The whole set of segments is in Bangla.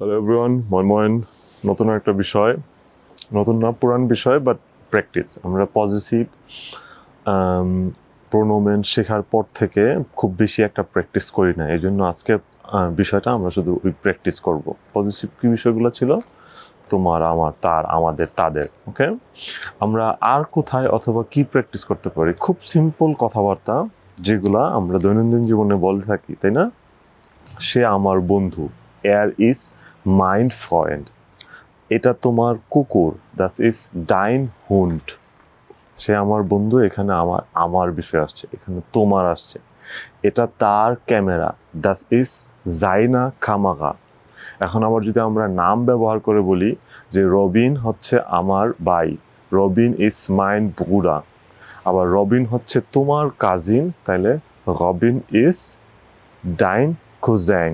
হ্যালো এভরিওয়ান, মন মন। নতুন একটা বিষয়, নতুন না পুরান বিষয়, বাট প্র্যাকটিস। আমরা পজিটিভ প্রোনোমেন শেখার পর থেকে খুব বেশি একটা প্র্যাকটিস করি না। এই জন্য আজকে বিষয়টা আমরা শুধু ওই প্র্যাকটিস করব। পজিটিভ কী বিষয়গুলো ছিল? তোমার, আমার, তার, আমাদের, তাদের। ওকে, আমরা আর কোথায় অথবা কি প্র্যাকটিস করতে পারি? খুব সিম্পল কথাবার্তা যেগুলা আমরা দৈনন্দিন জীবনে বলে থাকি, তাই না? সে আমার বন্ধু, এয়ার ইজ মাইন্ড ফ্রেন্ড। এটা তোমার কুকুর, দ্যাট ইজ ডাইন হুন্ড। সে আমার বন্ধু, এখানে আমার বিষয় আসছে, এখানে তোমার আসছে। এটা তার ক্যামেরা, দ্যাট ইজ জাইনা খামাগা। এখন আবার যদি আমরা নাম ব্যবহার করে বলি যে রবিন হচ্ছে আমার ভাই, রবিন ইজ মাইন বুড়া। আবার রবিন হচ্ছে তোমার কাজিন, তাইলে রবিন ইজ ডাইন কুজ্যাং।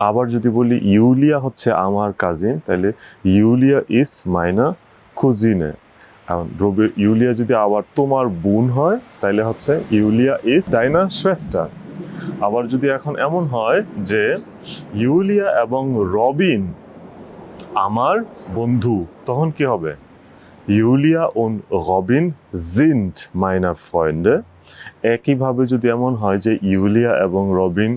আবার যদি বলি ইউলিয়া হচ্ছে আমার কাজিন, তাহলে ইউলিয়া ইজ মাইনা কুজিনে। এখন ইউলিয়া যদি আবার তোমার বোন হয়, তাহলে হচ্ছে ইউলিয়া ইজ ডাইনা শ্রেষ্ঠা। আবার যদি এখন এমন হয় যে ইউলিয়া এবং রবিন আমার বন্ধু, তখন কি হবে? ইউলিয়া und Robin sind meine Freunde। একইভাবে যদি এমন হয় যে ইউলিয়া এবং রবিন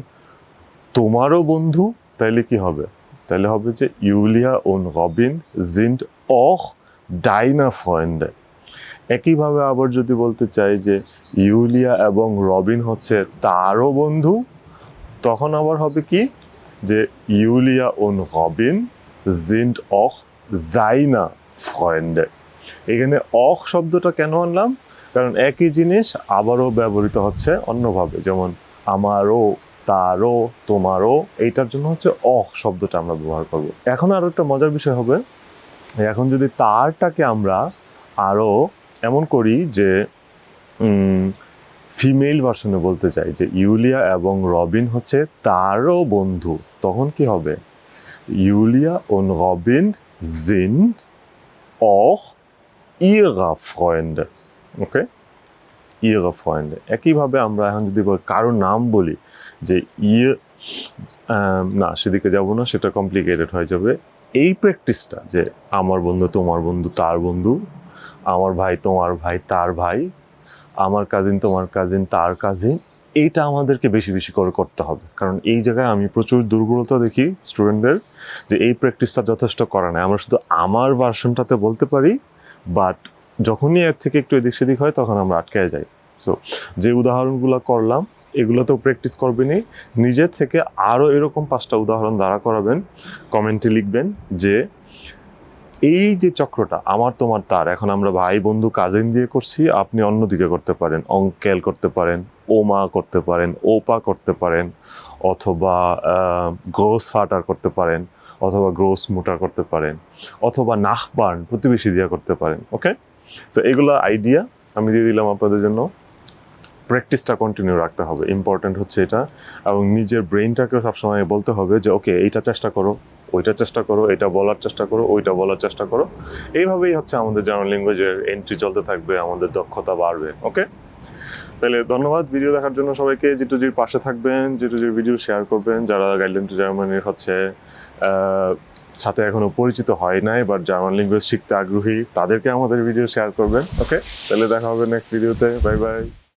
তোমারও বন্ধু, তাইলে কি হবে? তাহলে হবে যে ইউলিয়া und Robin sind auch deine Freunde। একইভাবে আবার যদি বলতে চাই যে ইউলিয়া এবং রবিন হচ্ছে তারও বন্ধু, তখন আবার হবে কি? যে ইউলিয়া und Robin sind auch seine Freunde। এখানে auch শব্দটা কেন আনলাম? কারণ একই জিনিস আবারও ব্যবহৃত হচ্ছে অন্যভাবে, যেমন আমারও, তারও, তোমারও। এইটার জন্য হচ্ছে auch শব্দটা আমরা ব্যবহার করব। এখন আরও একটা মজার বিষয় হবে, এখন যদি তারটাকে আমরা আরও এমন করি যে ফিমেল ভার্সনে বলতে চাই যে ইউলিয়া এবং রবিন হচ্ছে তারও বন্ধু, তখন কি হবে? ইউলিয়া und Robin sind auch ihre Freunde। ওকে, ihre Freunde। একইভাবে আমরা এখন যদি কারো নাম বলি যে না, সেদিকে যাব না, সেটা কমপ্লিকেটেড হয়ে যাবে। এই প্র্যাকটিসটা যে আমার বন্ধু তোমার বন্ধু তার বন্ধু, আমার ভাই তোমার ভাই তার ভাই, আমার কাজিন তোমার কাজিন তার কাজিন, এইটা আমাদেরকে বেশি বেশি করে করতে হবে। কারণ এই জায়গায় আমি প্রচুর দুর্বলতা দেখি স্টুডেন্টদের, যে এই প্র্যাকটিসটা যথেষ্ট করা নাই। আমরা শুধু আমার ভার্সনটাতে বলতে পারি, বাট যখনই এর থেকে একটু এদিক সেদিক হয় তখন আমরা আটকে যাই। সো যে উদাহরণগুলো করলাম এগুলোতেও প্র্যাকটিস করবেনই, নিজের থেকে আরও এরকম 5টা উদাহরণ দাঁড়া করাবেন, কমেন্টে লিখবেন যে এই যে চক্রটা আমার তোমার তার, এখন আমরা ভাই বন্ধু কাজিন দিয়ে করছি, আপনি অন্যদিকে করতে পারেন, অঙ্কেল করতে পারেন, ওমা করতে পারেন, ওপা করতে পারেন, অথবা গ্রোস ফাটার করতে পারেন, অথবা গ্রোস মুটার করতে পারেন, অথবা নাহবার্ন প্রতিবেশী দিয়ে করতে পারেন। ওকে, তো এগুলো আইডিয়া আমি দিয়ে দিলাম আপনাদের জন্য। প্র্যাকটিসটা কন্টিনিউ রাখতে হবে, ইম্পর্টেন্ট হচ্ছে এটা। এবং নিজের ব্রেনটাকেও সবসময় বলতে হবে যে ওকে এইটা চেষ্টা করো, ওইটা চেষ্টা করো, এটা বলার চেষ্টা করো, ওইটা বলার চেষ্টা করো। এইভাবেই হচ্ছে আমাদের জার্মান ল্যাঙ্গুয়েজের এন্ট্রি চলতে থাকবে, আমাদের দক্ষতা বাড়বে। ওকে, তাহলে ধন্যবাদ ভিডিও দেখার জন্য সবাইকে। জিটুজির পাশে থাকবেন, জিটুজির ভিডিও শেয়ার করবেন। যারা গাইডলাইন টু জার্মানির হচ্ছে সাথে এখনো পরিচিত হয় নাই বাট জার্মান ল্যাঙ্গুয়েজ শিখতে আগ্রহী, তাদেরকে আমাদের ভিডিও শেয়ার করবেন। ওকে, তাহলে দেখা হবে নেক্সট ভিডিওতে। Bye bye.